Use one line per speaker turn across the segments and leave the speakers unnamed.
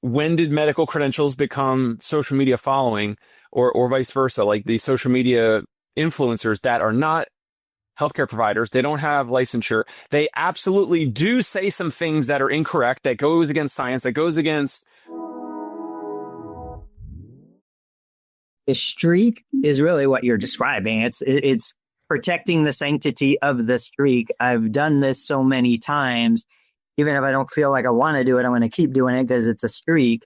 when did medical credentials become social media following, or vice versa? Like these social media influencers that are not healthcare providers, they don't have licensure. They absolutely do say some things that are incorrect, that goes against science, that goes against.
The streak is really what you're describing. It's protecting the sanctity of the streak. I've done this so many times. Even if I don't feel like I want to do it, I'm going to keep doing it because it's a streak.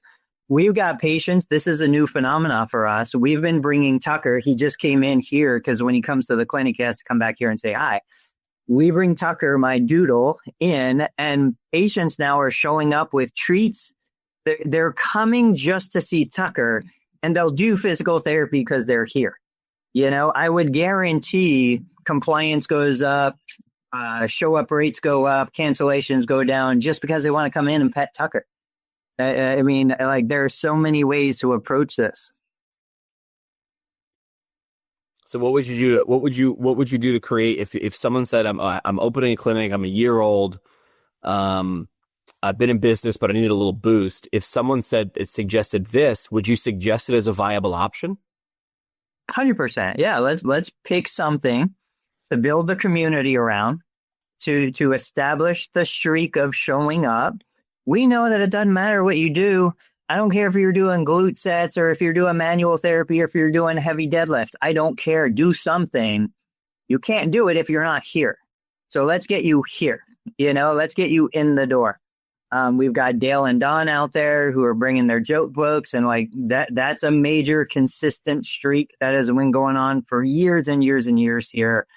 We've got patients. This is a new phenomena for us. We've been bringing Tucker. He just came in here because when he comes to the clinic, he has to come back here and say hi. We bring Tucker, my doodle, in, and patients now are showing up with treats. They're coming just to see Tucker, and they'll do physical therapy because they're here. I would guarantee compliance goes up. Show up rates go up, cancellations go down just because they want to come in and pet Tucker. I mean, like there are so many ways to approach this.
So what would you do? What would you do to create if someone said I'm opening a clinic, I'm a year old, I've been in business, but I need a little boost. If someone suggested this, would you suggest it as a viable option?
100%. Yeah, let's pick something to build the community around, to establish the streak of showing up. We know that it doesn't matter what you do. I don't care if you're doing glute sets or if you're doing manual therapy or if you're doing heavy deadlift. I don't care. Do something. You can't do it if you're not here. So let's get you here. Let's get you in the door. We've got Dale and Don out there who are bringing their joke books, and like that's a major consistent streak that has been going on for years and years and years here.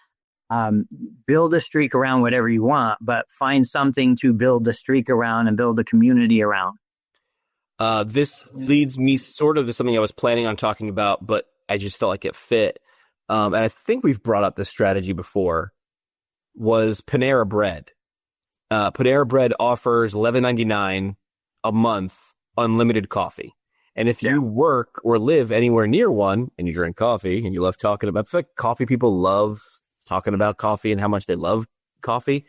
Build a streak around whatever you want, but find something to build the streak around and build a community around.
This leads me sort of to something I was planning on talking about, but I just felt like it fit. And I think we've brought up this strategy before, was Panera Bread. Panera Bread offers $11.99 a month unlimited coffee. And if you work or live anywhere near one and you drink coffee and you love talking about, I feel like coffee people love talking about coffee and how much they love coffee.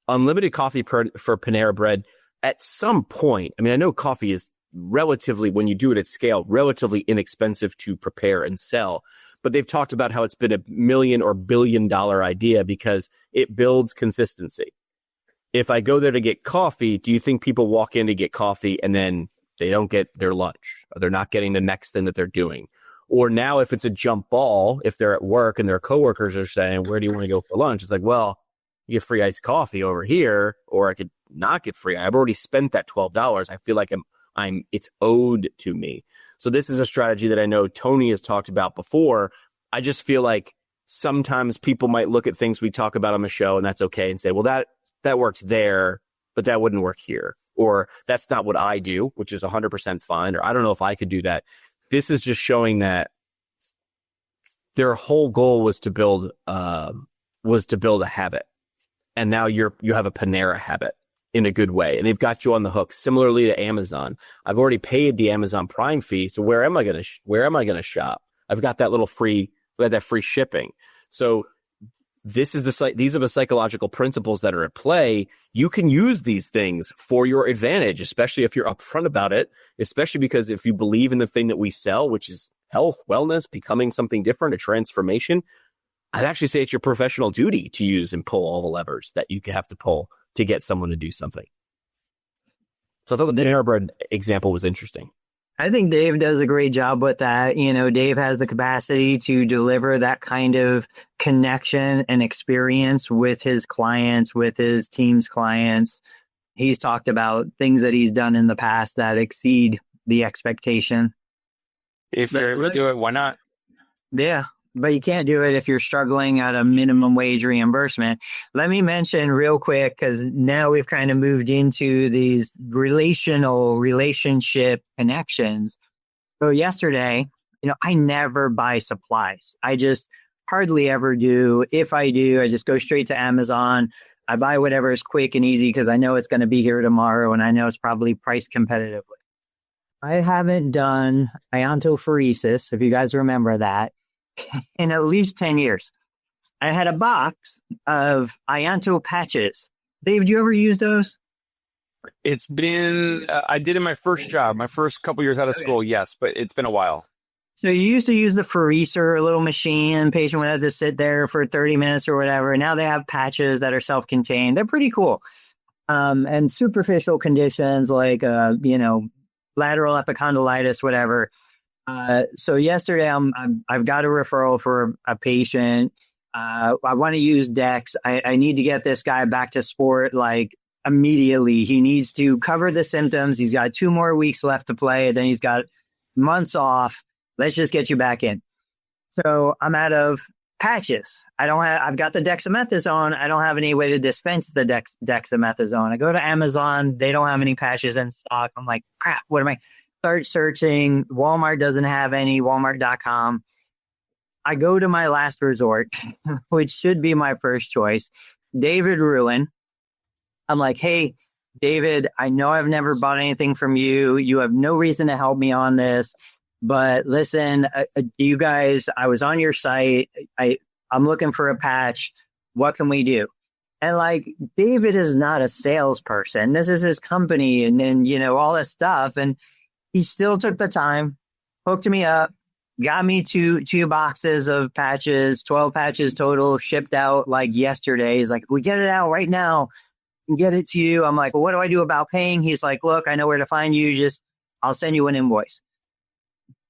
Unlimited coffee for Panera Bread at some point. I mean, I know coffee is relatively, when you do it at scale, relatively inexpensive to prepare and sell. But they've talked about how it's been $1 million or $1 billion idea because it builds consistency. If I go there to get coffee, do you think people walk in to get coffee and then they don't get their lunch, or they're not getting the next thing that they're doing? Or now if it's a jump ball, if they're at work and their coworkers are saying, where do you want to go for lunch? It's like, well, you get free iced coffee over here, or I could not get free. I've already spent that $12. I feel like it's owed to me. So this is a strategy that I know Tony has talked about before. I just feel like sometimes people might look at things we talk about on the show, and that's okay, and say, well, that works there, but that wouldn't work here. Or that's not what I do, which is 100% fine. Or I don't know if I could do that. This is just showing that their whole goal was to build a habit. And now you have a Panera habit in a good way. And they've got you on the hook. Similarly to Amazon, I've already paid the Amazon Prime fee. So where am I going to shop? I've got that free shipping. So these are the psychological principles that are at play. You can use these things for your advantage, especially if you're upfront about it, especially because if you believe in the thing that we sell, which is health, wellness, becoming something different, a transformation, I'd actually say it's your professional duty to use and pull all the levers that you have to pull to get someone to do something. So I thought the Panera Bread example was interesting.
I think Dave does a great job with that. Dave has the capacity to deliver that kind of connection and experience with his clients, with his team's clients. He's talked about things that he's done in the past that exceed the expectation.
If you're able to do it, why not?
Yeah, but you can't do it if you're struggling at a minimum wage reimbursement. Let me mention real quick, because now we've kind of moved into these relationship connections. So yesterday, I never buy supplies. I just hardly ever do. If I do, I just go straight to Amazon. I buy whatever is quick and easy because I know it's going to be here tomorrow and I know it's probably priced competitively. I haven't done iontophoresis, if you guys remember that, in at least 10 years. I had a box of ionto patches. Dave, do you ever use those?
It's been, I did in my first job, my first couple years out of school, yes, but it's been a while.
So you used to use the phareser, a little machine. Patient would have to sit there for 30 minutes or whatever. Now they have patches that are self-contained. They're pretty cool. And superficial conditions like, lateral epicondylitis, whatever. So yesterday I've got a referral for a patient. I want to use Dex. I need to get this guy back to sport like immediately. He needs to cover the symptoms. He's got 2 more weeks left to play. Then he's got months off. Let's just get you back in. So I'm out of patches. I've got the dexamethasone. I don't have any way to dispense the dexamethasone. I go to Amazon. They don't have any patches in stock. I'm like, crap, what am I? Start searching. Walmart doesn't have any, walmart.com. I go to my last resort, which should be my first choice, David Ruin. I'm like, hey, David, I know I've never bought anything from you. You have no reason to help me on this. But listen, you guys, I was on your site. I'm looking for a patch. What can we do? And like, David is not a salesperson. This is his company and then, all this stuff. And he still took the time, hooked me up, got me two boxes of patches, 12 patches total, shipped out like yesterday. He's like, we get it out right now and get it to you. I'm like, well, what do I do about paying? He's like, look, I know where to find you. I'll send you an invoice.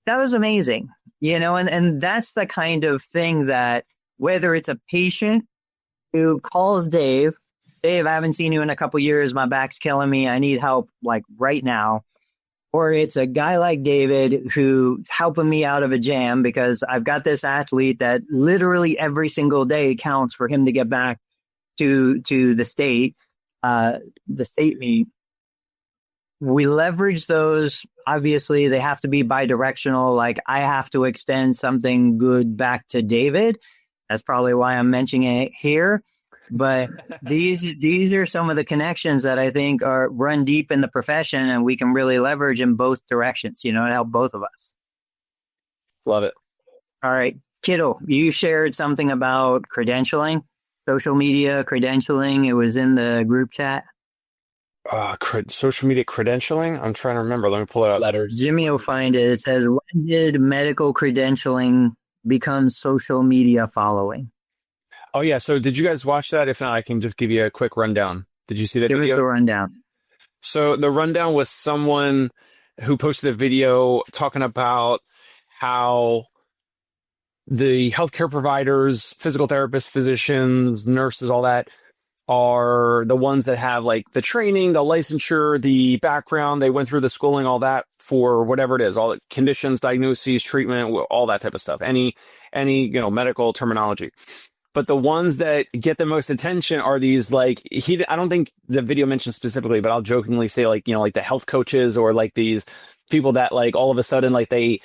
That was amazing, and that's the kind of thing that whether it's a patient who calls Dave, I haven't seen you in a couple years. My back's killing me. I need help like right now. Or it's a guy like David who's helping me out of a jam because I've got this athlete that literally every single day counts for him to get back to the state meet. We leverage those. Obviously, they have to be bi-directional. Like I have to extend something good back to David. That's probably why I'm mentioning it here. But these are some of the connections that I think are run deep in the profession, and we can really leverage in both directions, to help both of us.
Love it.
All right, Kittle, you shared something about credentialing, social media credentialing. It was in the group chat.
Social media credentialing. I'm trying to remember. Let me pull it up.
Letters.
Jimmy will find it. It says, when did medical credentialing become social media following?
Oh yeah. So did you guys watch that? If not, I can just give you a quick rundown. Did you see that
Give
video?
us the rundown.
So the rundown was someone who posted a video talking about how the healthcare providers, physical therapists, physicians, nurses, all that are the ones that have like the training, the licensure, the background. They went through the schooling, all that for whatever it is, all the conditions, diagnoses, treatment, all that type of stuff. Any medical terminology. But the ones that get the most attention are these I don't think the video mentioned specifically, but I'll jokingly say like the health coaches or like these people that like all of a sudden like they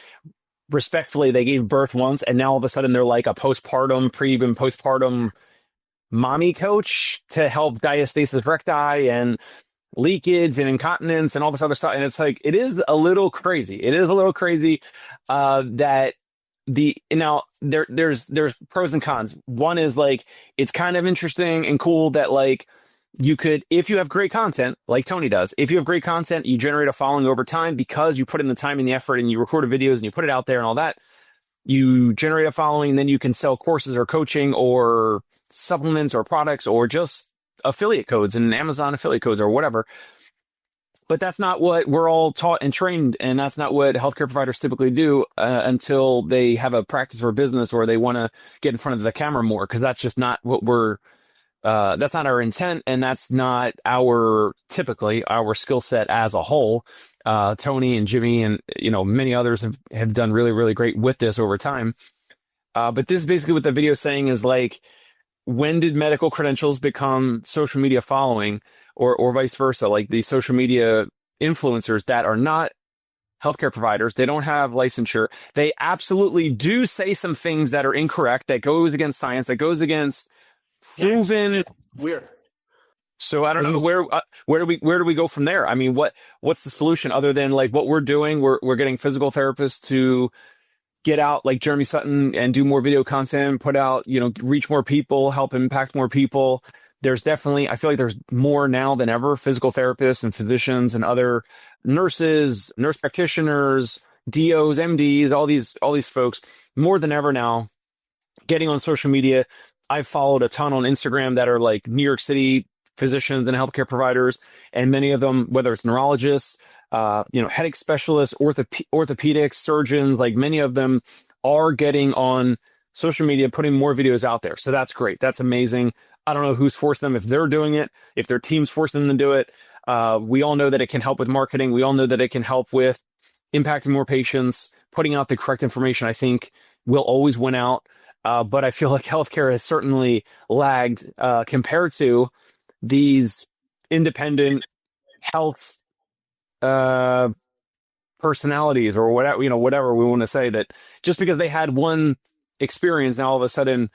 gave birth once and now all of a sudden they're like a pre and postpartum mommy coach to help diastasis recti and leakage and incontinence and all this other stuff. And it's like, it is a little crazy. That there's pros and cons. One is like, it's kind of interesting and cool that like you could, if you have great content, like Tony does, if you have great content, you generate a following over time because you put in the time and the effort and you recorded videos and you put it out there and all that, you generate a following, then you can sell courses or coaching or supplements or products or just affiliate codes and Amazon affiliate codes or whatever. But that's not what we're all taught and trained, and that's not what healthcare providers typically do until they have a practice or a business or they want to get in front of the camera more, because that's just not what that's not our intent, and that's not typically our skill set as a whole. Tony and Jimmy and many others have done really, really great with this over time. But this is basically what the video is saying is like, when did medical credentials become social media following or vice versa? Like the social media influencers that are not healthcare providers, they don't have licensure. They absolutely do say some things that are incorrect, that goes against science, that goes against proven.
Weird.
So I don't know where do we go from there? I mean, what's the solution other than like what we're doing? We're getting physical therapists to get out like Jeremy Sutton and do more video content, put out, reach more people, help impact more people. there's definitely, I feel like there's more now than ever, physical therapists and physicians and other nurses, nurse practitioners, DOs, MDs, all these folks, more than ever now, getting on social media. I've followed a ton on Instagram that are like New York City physicians and healthcare providers, and many of them, whether it's neurologists, headache specialists, orthopedics, surgeons, like many of them are getting on social media, putting more videos out there. So that's great. That's amazing. I don't know who's forced them, if they're doing it, if their team's forcing them to do it. We all know that it can help with marketing. We all know that it can help with impacting more patients, putting out the correct information. I think will always win out. But I feel like healthcare has certainly lagged compared to these independent health personalities or whatever, whatever we want to say, that just because they had one experience, now all of a sudden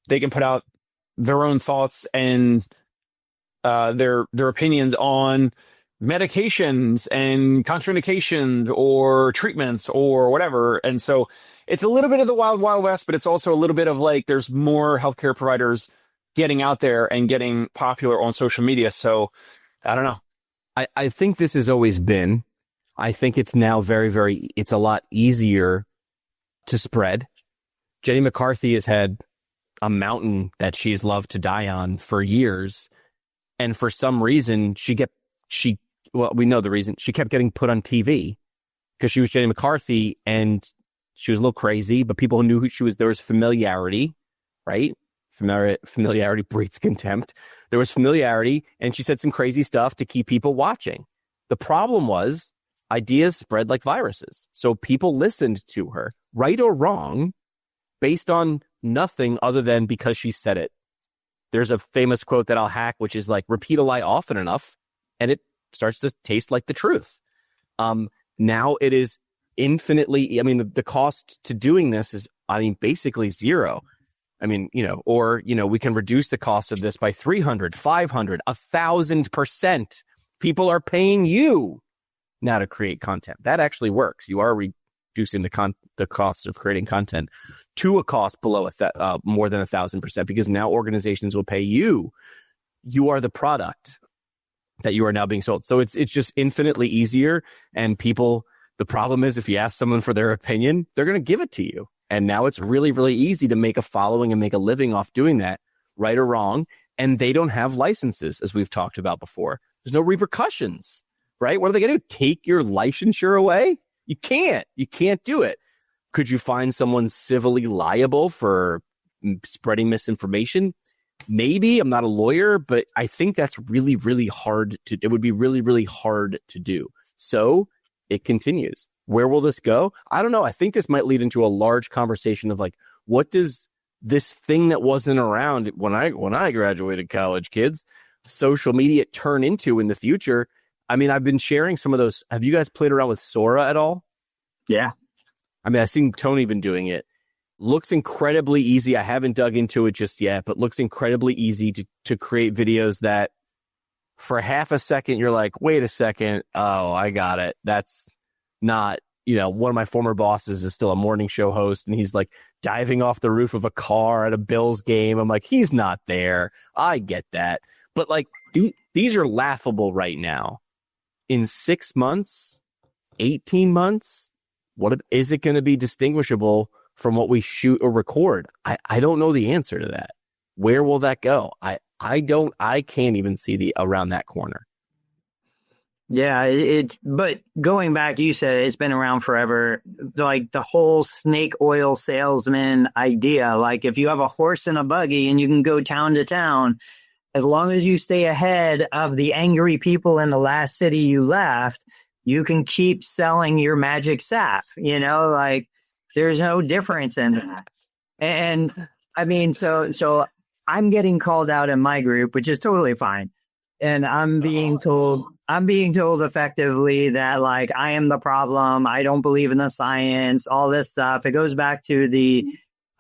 they can put out their own thoughts and their opinions on medications and contraindications or treatments or whatever. And so it's a little bit of the wild, wild west, but it's also a little bit of like there's more healthcare providers getting out there and getting popular on social media. So I don't know.
I think this has always been. I think it's now it's a lot easier to spread. Jenny McCarthy has had a mountain that she's loved to die on for years. And for some reason, we know the reason. She kept getting put on TV because she was Jenny McCarthy and she was a little crazy, but people knew who she was. There was familiarity, right? Familiarity breeds contempt. There was familiarity, and she said some crazy stuff to keep people watching. The problem was ideas spread like viruses. So people listened to her, right or wrong, based on nothing other than because she said it. There's a famous quote that I'll hack, which is like, repeat a lie often enough, and it starts to taste like the truth. Now it is infinitely, the cost to doing this is, basically zero. We can reduce the cost of this by 300, 500, 1,000%. People are paying you now to create content. That actually works. You are reducing the cost of creating content to a cost below more than 1,000%, because now organizations will pay you. You are the product that you are now being sold. So it's just infinitely easier. And the problem is, if you ask someone for their opinion, they're going to give it to you. And now it's really, really easy to make a following and make a living off doing that, right or wrong. And they don't have licenses, as we've talked about before. There's no repercussions, right? What are they going to do? Take your licensure away? You can't do it. Could you find someone civilly liable for spreading misinformation? Maybe. I'm not a lawyer, but I think that's really, really hard it would be really, really hard to do. So it continues. Where will this go? I don't know. I think this might lead into a large conversation of like, what does this thing that wasn't around when I graduated college, kids, social media turn into in the future? I've been sharing some of those. Have you guys played around with Sora at all?
Yeah.
I've seen Tony been doing it. Looks incredibly easy. I haven't dug into it just yet, but looks incredibly easy to create videos that for half a second, you're like, wait a second. Oh, I got it. That's not, one of my former bosses is still a morning show host, and he's like diving off the roof of a car at a Bills game. I'm like, he's not there. I get that. But like, these are laughable right now. In 6 months, 18 months, what is it going to be distinguishable from what we shoot or record? I don't know the answer to that. Where will that go? I can't even see around that corner.
Yeah, but going back, you said it's been around forever. Like the whole snake oil salesman idea, like if you have a horse and a buggy and you can go town to town, as long as you stay ahead of the angry people in the last city you left, you can keep selling your magic sap, like there's no difference in that. And so I'm getting called out in my group, which is totally fine. And I'm being told effectively that like I am the problem. I don't believe in the science, all this stuff. It goes back to the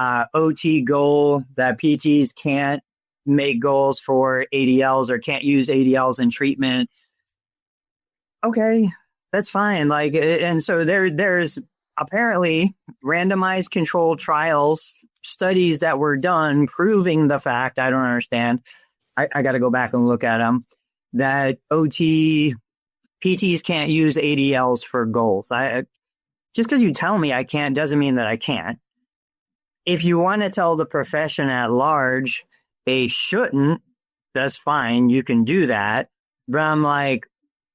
OT goal that PTs can't make goals for ADLs or can't use ADLs in treatment. Okay, that's fine. Like, and so there's apparently randomized controlled trials, studies that were done proving the fact, I don't understand, I got to go back and look at them, that PTs can't use ADLs for goals. Just because you tell me I can't doesn't mean that I can't. If you want to tell the profession at large they shouldn't, that's fine. You can do that. But I'm like,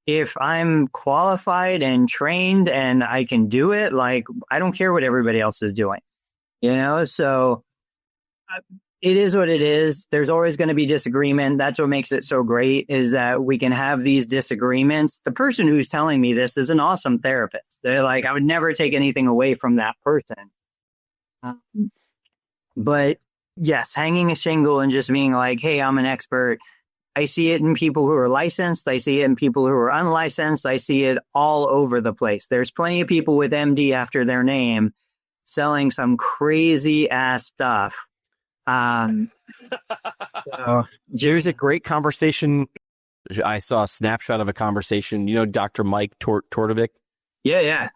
if I'm qualified and trained and I can do it, like, I don't care what everybody else is doing, So it is what it is. There's always going to be disagreement. That's what makes it so great, is that we can have these disagreements. The person who's telling me this is an awesome therapist. They're like, I would never take anything away from that person. But yes, hanging a shingle and just being like, hey, I'm an expert. I see it in people who are licensed. I see it in people who are unlicensed. I see it all over the place. There's plenty of people with MD after their name selling some crazy ass stuff.
So there's a great conversation. I saw a snapshot of a conversation. Dr. Mike Tortovic?
Yeah.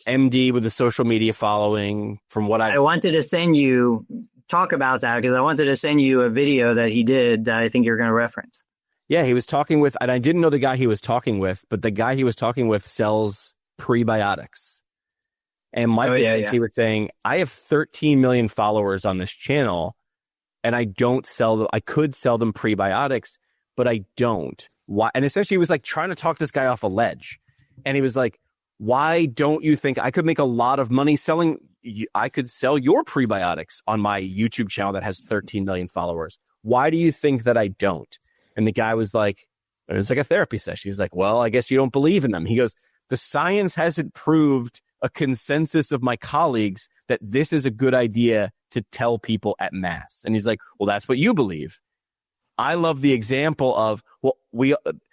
MD with a social media following. From what
I wanted to send you, talk about that, because I wanted to send you a video that he did that I think you're going to reference.
Yeah, he was talking with, and I didn't know the guy he was talking with, but the guy he was talking with sells prebiotics. And Mike he was saying, I have 13 million followers on this channel, and I don't sell them. I could sell them prebiotics, but I don't. Why? And essentially, he was like trying to talk this guy off a ledge. And he was like, why don't you think I could make a lot of money selling? I could sell your prebiotics on my YouTube channel that has 13 million followers. Why do you think that I don't? And the guy was like, it was like a therapy session. He's like, well, I guess you don't believe in them. He goes, the science hasn't proved a consensus of my colleagues that this is a good idea to tell people at mass. And he's like, well, that's what you believe. I love the example of,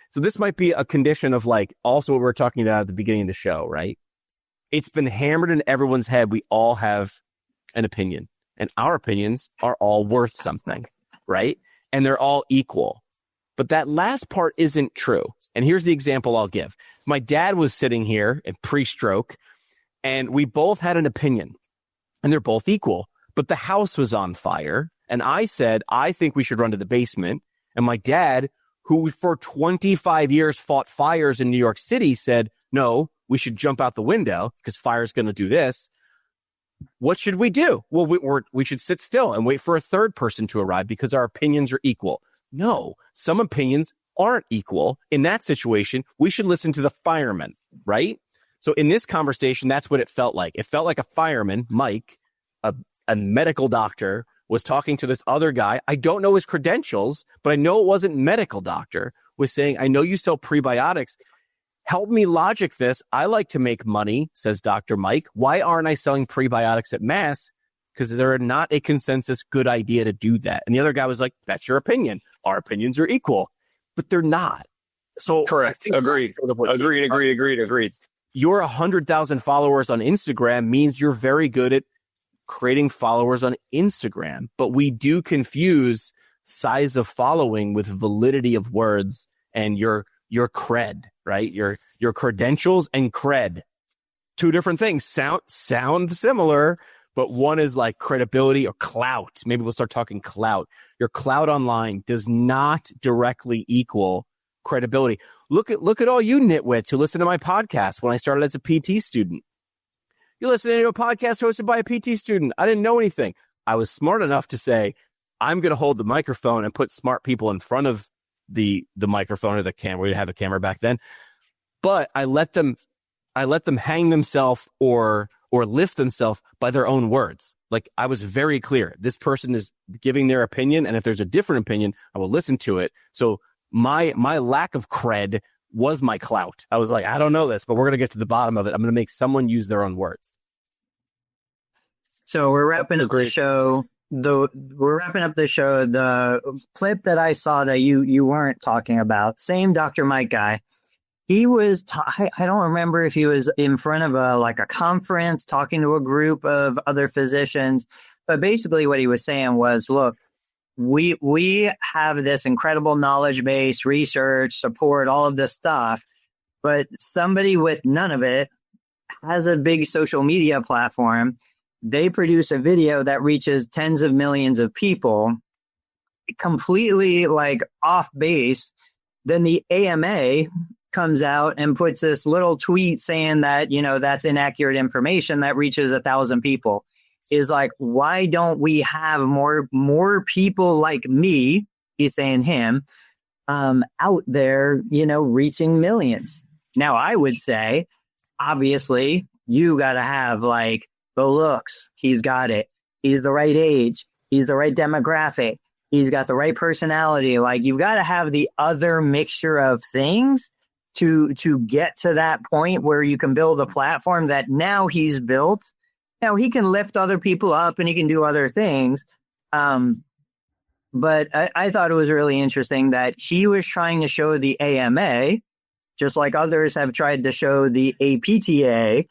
so this might be a condition of like also what we were talking about at the beginning of the show, right? It's been hammered in everyone's head. We all have an opinion, and our opinions are all worth something, right? And they're all equal. But that last part isn't true. And here's the example I'll give. My dad was sitting here at pre-stroke, and we both had an opinion, and they're both equal. But the house was on fire, and I said, I think we should run to the basement. And my dad, who for 25 years fought fires in New York City, said, no, we should jump out the window because fire's going to do this. What should we do? Well, we should sit still and wait for a third person to arrive because our opinions are equal. No, some opinions aren't equal. In that situation, we should listen to the firemen, right? So in this conversation, that's what it felt like. It felt like a fireman, Mike, a medical doctor, was talking to this other guy. I don't know his credentials, but I know it wasn't medical doctor, was saying, I know you sell prebiotics. Help me logic this. I like to make money, says Dr. Mike. Why aren't I selling prebiotics at mass? Because they're not a consensus good idea to do that. And the other guy was like, that's your opinion. Our opinions are equal, but they're not. So
correct. Agreed.
Your 100,000 followers on Instagram means you're very good at creating followers on Instagram, but we do confuse size of following with validity of words and your cred, right? Your credentials and cred. Two different things. Sound similar, but one is like credibility or clout. Maybe we'll start talking clout. Your clout online does not directly equal credibility. Look at all you nitwits who listen to my podcast when I started as a PT student. You're listening to a podcast hosted by a PT student. I didn't know anything. I was smart enough to say, I'm going to hold the microphone and put smart people in front of the microphone or the camera. We didn't have a camera back then. But I let them hang themselves or lift themselves by their own words. Like, I was very clear. This person is giving their opinion, and if there's a different opinion, I will listen to it. So my lack of cred was my clout. I was like, I don't know this, but we're going to get to the bottom of it. I'm going to make someone use their own words.
So we're wrapping up the show. The clip that I saw that you weren't talking about, same Dr. Mike guy. He was, I don't remember if he was in front of a conference talking to a group of other physicians, but basically what he was saying was, look, we have this incredible knowledge base, research, support, all of this stuff, but somebody with none of it has a big social media platform. They produce a video that reaches tens of millions of people. completely like off base. Then the AMA comes out and puts this little tweet saying that, that's inaccurate information that reaches 1,000 people. Is like, why don't we have more people like me, he's saying him, out there, reaching millions. Now, I would say, obviously, you got to have like the looks. He's got it. He's the right age. He's the right demographic. He's got the right personality. Like, you've got to have the other mixture of things to get to that point where you can build a platform that now he's built. Now he can lift other people up and he can do other things. But I thought it was really interesting that he was trying to show the AMA, just like others have tried to show the APTA,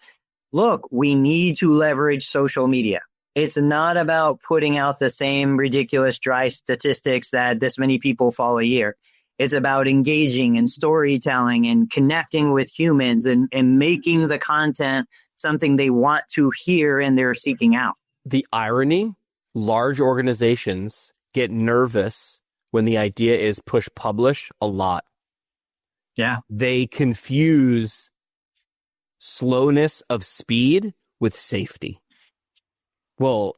look, we need to leverage social media. It's not about putting out the same ridiculous dry statistics that this many people follow a year. It's about engaging and storytelling and connecting with humans and making the content something they want to hear and they're seeking out.
The irony, large organizations get nervous when the idea is push publish a lot.
Yeah.
They confuse slowness of speed with safety. Well,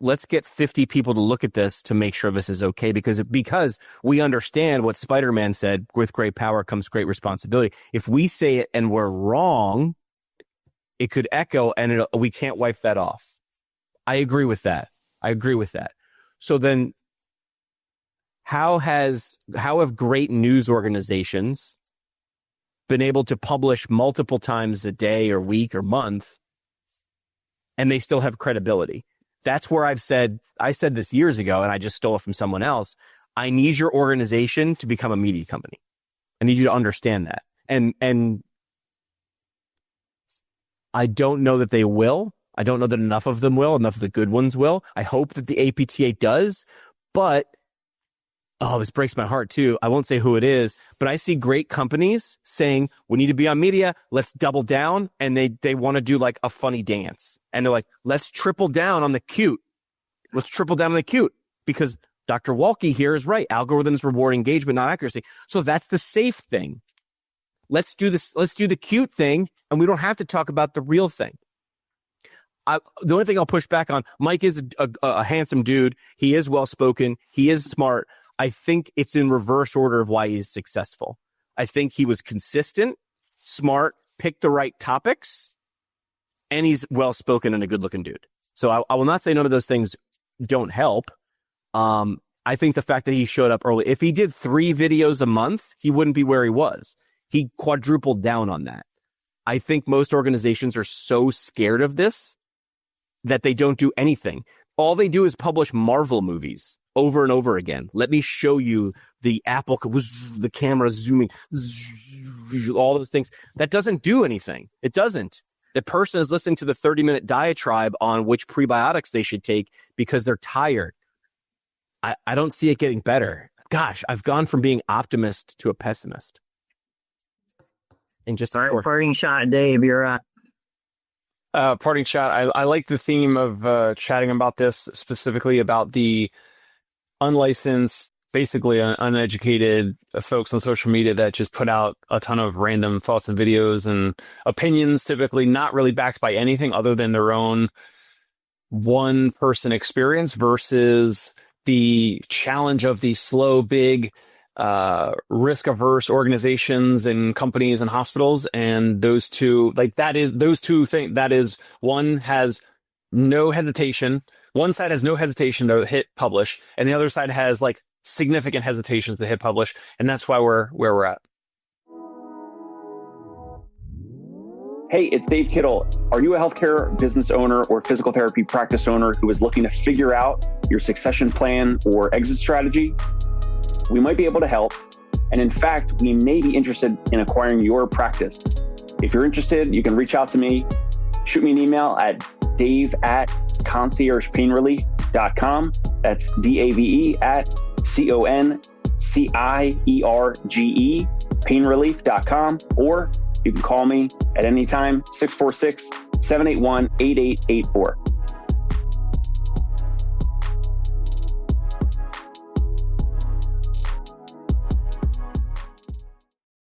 let's get 50 people to look at this to make sure this is okay, because we understand what Spider-Man said, with great power comes great responsibility. If we say it and we're wrong, it could echo and we can't wipe that off. I agree with that. So then how have great news organizations been able to publish multiple times a day or week or month and they still have credibility? That's where I said this years ago, and I just stole it from someone else. I need your organization to become a media company. I need you to understand that. And I don't know that they will. I don't know that enough of them will, enough of the good ones will. I hope that the APTA does, but this breaks my heart too. I won't say who it is, but I see great companies saying, we need to be on media. Let's double down. And they want to do like a funny dance. And they're like, let's triple down on the cute. Because Dr. Walke here is right. Algorithms reward engagement, not accuracy. So that's the safe thing. Let's do this. Let's do the cute thing. And we don't have to talk about the real thing. The only thing I'll push back on, Mike is a handsome dude. He is well-spoken. He is smart. I think it's in reverse order of why he's successful. I think he was consistent, smart, picked the right topics, and he's well-spoken and a good-looking dude. So I will not say none of those things don't help. I think the fact that he showed up early, if he did 3 videos a month, he wouldn't be where he was. He quadrupled down on that. I think most organizations are so scared of this that they don't do anything. All they do is publish Marvel movies over and over again. Let me show you the the camera zooming, all those things. That doesn't do anything. It doesn't. The person is listening to the 30-minute diatribe on which prebiotics they should take because they're tired. I don't see it getting better. Gosh, I've gone from being optimist to a pessimist. And just
parting shot, Dave, you're up.
Parting shot. I like the theme of chatting about this, specifically about the unlicensed, basically uneducated folks on social media that just put out a ton of random thoughts and videos and opinions, typically not really backed by anything other than their own one-person experience, versus the challenge of the slow, big, risk-averse organizations and companies and hospitals. And those two, one has no hesitation. One side has no hesitation to hit publish, and the other side has like significant hesitations to hit publish. And that's why we're where we're at.
Hey, it's Dave Kittle. Are you a healthcare business owner or physical therapy practice owner who is looking to figure out your succession plan or exit strategy? We might be able to help. And in fact, we may be interested in acquiring your practice. If you're interested, you can reach out to me. Shoot me an email at dave@conciergepainrelief.com. That's DAVE at CONCIERGE painrelief.com. Or you can call me at any time, 646-781-8884.